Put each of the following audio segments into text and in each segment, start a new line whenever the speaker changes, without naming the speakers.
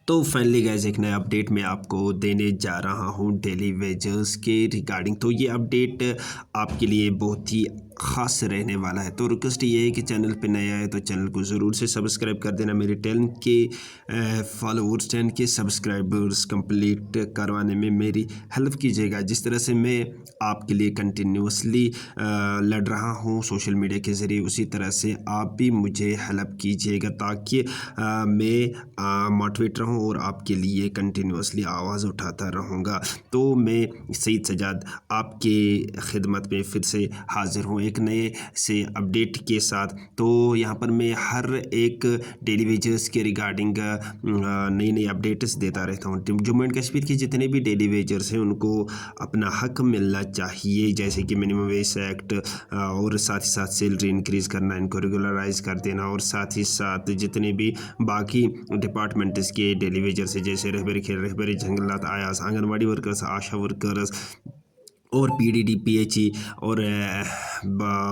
तो finally guys एक नया अपडेट मैं आपको देने जा रहा हूं डेली वेजेस के रिगार्डिंग। तो ये अपडेट आपके लिए बहुत ही ख़ास रहने वाला है। तो रिक्वेस्ट ये है कि चैनल पे नया है तो चैनल को ज़रूर से सब्सक्राइब कर देना। मेरे 10 के फॉलोअर्स 10 के सब्सक्राइबर्स कंप्लीट करवाने में मेरी हेल्प कीजिएगा। जिस तरह से मैं आपके लिए कंटिन्यूसली लड़ रहा हूँ सोशल मीडिया के ज़रिए, उसी तरह से आप भी मुझे हेल्प कीजिएगा ताकि मैं मोटिवेट रहूँ और आपके लिए कंटिन्यूसली आवाज़ उठाता रहूँगा। तो मैं सईद सजाद आपके खिदमत में फिर से हाज़िर हूँ एक नए से अपडेट के साथ। तो यहाँ पर मैं हर एक डेली वेजेस के रिगार्डिंग नई नई अपडेट्स देता रहता हूँ। जम्मू एंड कश्मीर के जितने भी डेली वेजर्स हैं उनको अपना हक मिलना चाहिए, जैसे कि मिनिमम वेज एक्ट और साथ ही साथ सैलरी इंक्रीज़ करना, इनको रेगुलराइज कर देना, और साथ ही साथ जितने भी बाकी डिपार्टमेंट्स के डेली वेजर्स है जैसे रहबरी खेल, रहबरी जंगलात, आयास, आंगनवाड़ी वर्कर्स, आशा वर्कर्स और पीडीडी, पीएचई और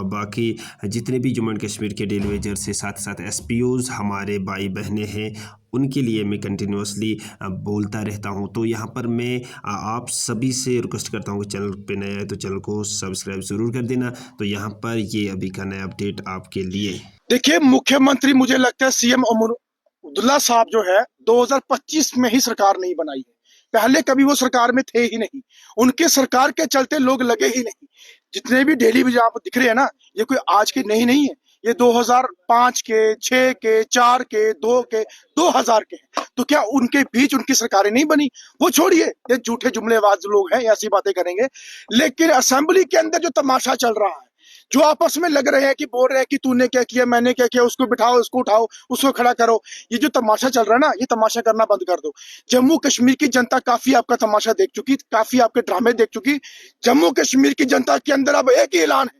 बाकी जितने भी जम्मू एंड कश्मीर के डेली वेजर्स से साथ साथ एसपीओज़ हमारे भाई बहनें हैं, उनके लिए मैं कंटिन्यूसली बोलता रहता हूं। तो यहां पर मैं आप सभी से रिक्वेस्ट करता हूं कि चैनल पे नया है तो चैनल को सब्सक्राइब ज़रूर कर देना। तो यहां पर ये अभी का नया अपडेट आपके लिए।
देखिए, मुख्यमंत्री मुझे लगता है सीएम अब्दुल्ला साहब जो है 2025 में ही सरकार नहीं बनाई है। पहले कभी वो सरकार में थे ही नहीं। उनके सरकार के चलते लोग लगे ही नहीं। जितने भी डेली भी आप दिख रहे हैं ना, ये कोई आज के नहीं है। ये 2005 के, 6 के, 4 के, 2 के, 2000 के हैं। तो क्या उनके बीच उनकी सरकारें नहीं बनी? वो छोड़िए, ये झूठे जुमलेबाज लोग हैं, ऐसी बातें करेंगे। लेकिन असेंबली के अंदर जो तमाशा चल रहा है, जो आपस में लग रहे हैं कि बोल रहे हैं कि तूने क्या किया, मैंने क्या किया, उसको बिठाओ, उसको उठाओ, उसको खड़ा करो, ये जो तमाशा चल रहा है ना, ये तमाशा करना बंद कर दो। जम्मू कश्मीर की जनता काफी आपका तमाशा देख चुकी, काफी आपके ड्रामे देख चुकी। जम्मू कश्मीर की जनता के अंदर अब एक ही ऐलान है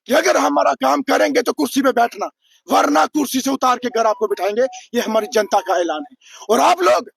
कि अगर हमारा काम करेंगे तो कुर्सी पे बैठना, वरना कुर्सी से उतार के घर आपको बिठाएंगे। ये हमारी जनता का ऐलान है। और आप लोग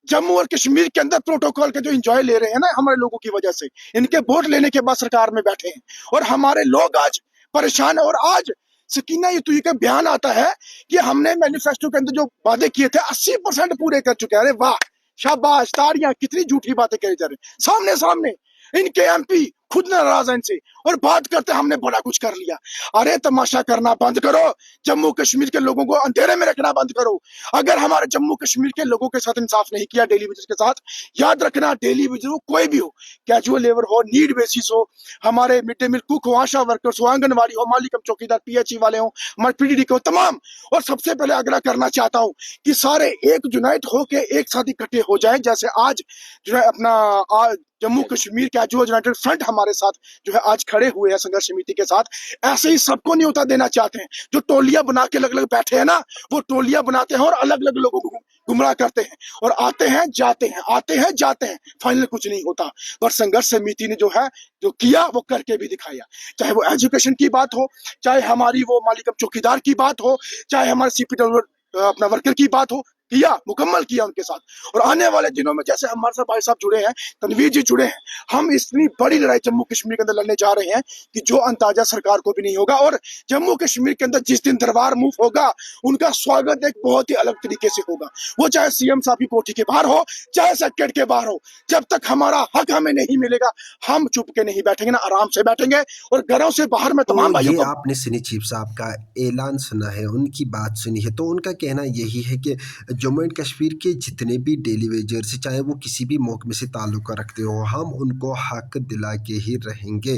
जम्मू और कश्मीर के अंदर प्रोटोकॉल के जो एंजॉय ले रहे हैं ना हमारे लोगों की वजह से, इनके वोट लेने के बाद सरकार में बैठे हैं और हमारे लोग आज परेशान है। और आज सकीना यतूई का बयान आता है कि हमने मैनिफेस्टो के अंदर जो वादे किए थे 80% पूरे कर चुके हैं। अरे वाह, शाबाश, ताड़ियां। कितनी झूठी बातें कही जा रही सामने सामने। इनके एमपी खुद नाराज हैं इनसे और बात करते हमने बड़ा कुछ कर लिया। अरे तमाशा करना बंद करो। जम्मू कश्मीर के लोगों को अंधेरे में रखना बंद करो। अगर हमारे जम्मू कश्मीर के लोगों के साथ इंसाफ नहीं किया डेली वेजेस के साथ, याद रखना, डेली वेजेस कोई भी हो, कैजुअल लेबर हो, नीड बेसिस हो, हमारे मिड डे मील कुक हो, आशा वर्कर्स हो, आंगनवाड़ी हो, माली कम चौकीदार, पीएचई वाले हो, हमारे पीडीडी के हो, तमाम। और सबसे पहले आग्रह करना चाहता हूं कि सारे एक यूनाइट होके एक साथ इकट्ठे हो जाएं। जैसे आज जो है अपना Jammu Kashmir casual United front हमारे साथ जो है आज खड़े हुए हैं संघर्ष समिति के साथ, ऐसे ही सबको न्योता देना चाहते हैं। जो टोलियां बना के अलग अलग बैठे हैं ना, वो टोलियां बनाते हैं और अलग अलग लोगों को गुमराह करते हैं और आते हैं जाते हैं, आते हैं जाते हैं, फाइनल कुछ नहीं होता। पर संघर्ष समिति ने जो है जो किया वो करके भी दिखाया। चाहे वो एजुकेशन की बात हो, चाहे हमारी वो मालिकम चौकीदार की बात हो, चाहे हमारे सीपीडब्ल्यू अपना वर्कर की बात हो, किया, मुकम्मल किया उनके साथ। और आने वाले दिनों में जैसे हमारे साथ भाई साहब जुड़े हैं, तनवीर जी जुड़े हैं, हम इतनी बड़ी लड़ाई जम्मू कश्मीर के अंदर लड़ने जा रहे हैं कि जो अंदाजा सरकार को भी नहीं होगा। और जम्मू कश्मीर के अंदर जिस दिन दरबार मूव होगा, उनका स्वागत एक बहुत ही अलग तरीके से होगा। वो चाहे सीएम साहब की कोठी के बाहर हो, चाहे सेक्रेटरी के बाहर हो, जब तक हमारा हक हमें नहीं मिलेगा, हम चुप के नहीं बैठेंगे ना, आराम से बैठेंगे। और घरों से बाहर में तमाम
तो
भाइयों
ये
को
आपने सनी चीफ साहब का ऐलान सुना है, उनकी बात सुनी है। तो उनका कहना यही है कि जम्मू एंड कश्मीर के जितने भी डेली वेजर्स चाहे वो किसी भी महकमे से ताल्लुक़ रखते हो, हम उनको हक दिला के ही रहेंगे।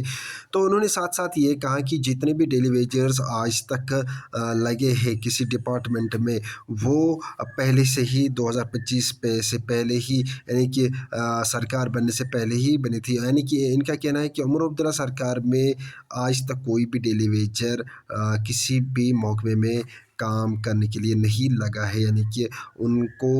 तो उन्होंने साथ साथ ये कहा कि जितने भी डेली वेजर्स आज तक लगे हैं किसी डिपार्टमेंट में, वो पहले से ही 2025 से पहले ही यानी कि सरकार बनने से पहले ही बनी थी। यानी कि इनका कहना है कि उमर अब्दुल्ला सरकार में आज तक कोई भी डेली वेजर किसी भी महकमे में काम करने के लिए नहीं लगा है। यानी कि उनको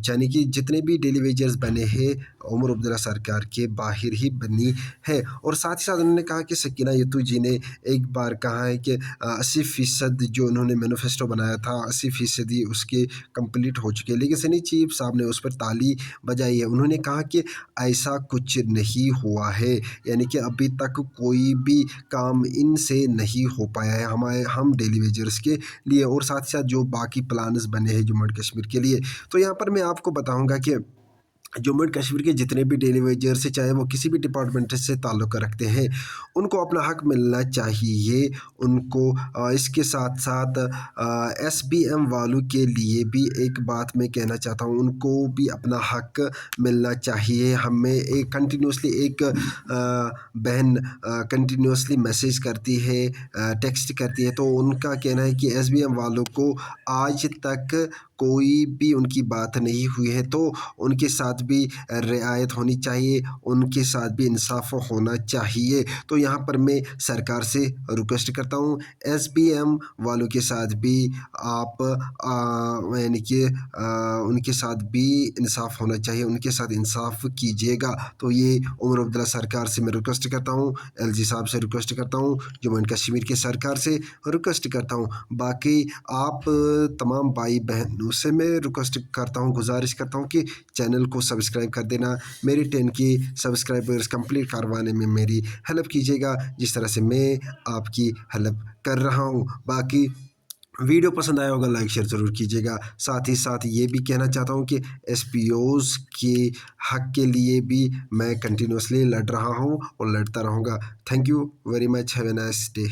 यानी कि जितने भी डेली वेजर्स बने हैं उमर अब्दुल्ला सरकार के बाहर ही बनी है। और साथ ही साथ उन्होंने कहा कि सकीना यतू जी ने एक बार कहा है कि 80% जो उन्होंने मैनिफेस्टो बनाया था 80% उसके कंप्लीट हो चुके हैं। लेकिन सनी चीफ साहब ने उस पर ताली बजाई है। उन्होंने कहा कि ऐसा कुछ नहीं हुआ है, यानी कि अभी तक कोई भी काम इनसे नहीं हो पाया है हम डेली वेजर्स के लिए।
और साथ ही साथ जो बाकी प्लान्स बने हैं जम्मू एंड कश्मीर के लिए। तो यहाँ पर मैं आपको बताऊँगा कि जम्मू एंड कश्मीर के जितने भी डेली वेजर्स से, चाहे वो किसी भी डिपार्टमेंट से ताल्लुक़ रखते हैं, उनको अपना हक मिलना चाहिए। उनको इसके साथ साथ एसबीएम वालों के लिए भी एक बात मैं कहना चाहता हूँ, उनको भी अपना हक मिलना चाहिए। हमें एक कंटिन्यूसली एक बहन कंटिन्यूसली मैसेज करती है, टेक्स्ट करती है, तो उनका कहना है कि एसबीएम वालों को आज तक कोई भी उनकी बात नहीं हुई है, तो उनके साथ भी रियायत होनी चाहिए, उनके साथ भी इंसाफ होना चाहिए। तो यहाँ पर मैं सरकार से रिक्वेस्ट करता हूँ, एसबीएम वालों के साथ भी आप यानी कि उनके साथ भी इंसाफ होना चाहिए, उनके साथ इंसाफ कीजिएगा। तो ये उमर अब्दुल्ला सरकार से मैं रिक्वेस्ट करता हूँ, एलजी साहब से रिक्वेस्ट करता हूँ, जम्मू एंड कश्मीर की सरकार से रिक्वेस्ट करता हूँ। बाकी आप तमाम भाई बहनों से मैं रिक्वेस्ट करता हूँ, गुजारिश करता हूँ कि चैनल को सब्सक्राइब कर देना, मेरी 10 की सब्सक्राइबर्स कंप्लीट करवाने में मेरी हेल्प कीजिएगा, जिस तरह से मैं आपकी हेल्प कर रहा हूँ। बाकी वीडियो पसंद आया होगा लाइक शेयर ज़रूर कीजिएगा। साथ ही साथ ये भी कहना चाहता हूँ कि एसपीओज़ के हक के लिए भी मैं कंटिन्यूसली लड़ रहा हूँ और लड़ता रहूँगा। Thank you very much, have a nice day.